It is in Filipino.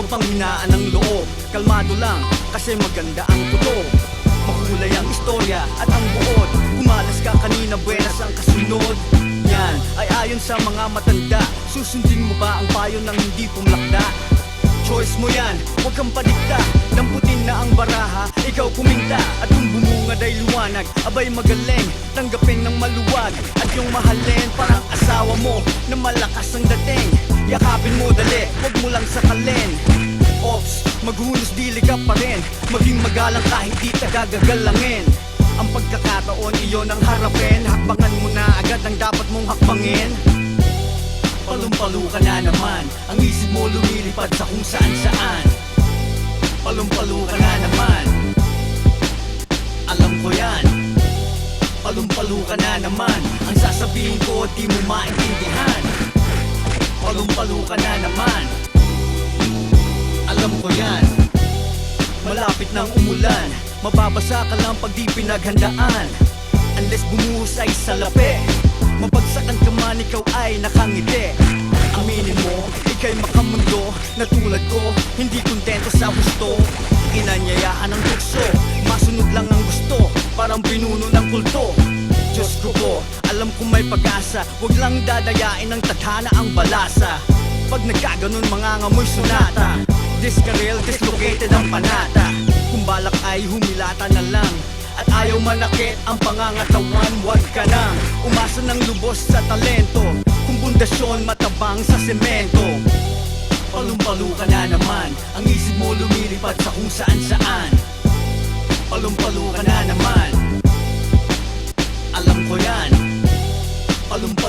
panghinaan ng loob. Kalmado lang, kasi maganda ang totoo. Mahulay ang istorya at ang buod. Kumalas ka kanina, buenas ang kasunod. Yan ay ayon sa mga matanda. Susundin mo ba ang payo ng hindi pumlakda? Choice mo yan, huwag kang padikta. Damputin na ang baraha, ikaw puminta. At kung bumungad ay liwanag, abay magaling. Tanggapin ng maluwag at yung mahalin. Parang asawa mo na malakas ang dating. Yakapin mo dali, huwag mo lang sakalin. Ops, maghunos dili ka pa rin. Maging magalang kahit di ka gagagalangin. Ang pagkakataon iyon ang harapin. Hakbangan mo na agad ang dapat mong hakbangin. Palumpalo ka na naman, ang isip mo lumilipad sa kung saan saan. Palumpalo ka na naman, alam ko yan. Palumpalo ka na naman, ang sasabihin ko di mo maintindihan. Palumpalo ka na naman, alam ko yan. Malapit ng umulan, mababasa ka lang pag di pinaghandaan. Unless bumuhos ay salapi, mapagsakan ka man ikaw ay nakangiti. Aminin mo, ika'y makamundo na tulad ko, hindi kontento sa gusto. Inanyayaan ang tukso, masunod lang ang gusto, parang pinuno ng kulto. Diyos ko po, alam kong may pag-asa, wag lang dadayain ng tadhana ang balasa. Pag nagkaganon mga ngamoy sonata, diskaril, dislocated ang panata. Kung balak ay humilata na lang, at ayaw manakit ang pangangatawan, wag ka nang umasa ng lubos sa talento. Kung pundasyon matabang sa semento. Palumpalo ka na naman, ang isip mo lumilipad sa kung saan saan. Palumpalo ka na naman, alam ko yan. Palumpalo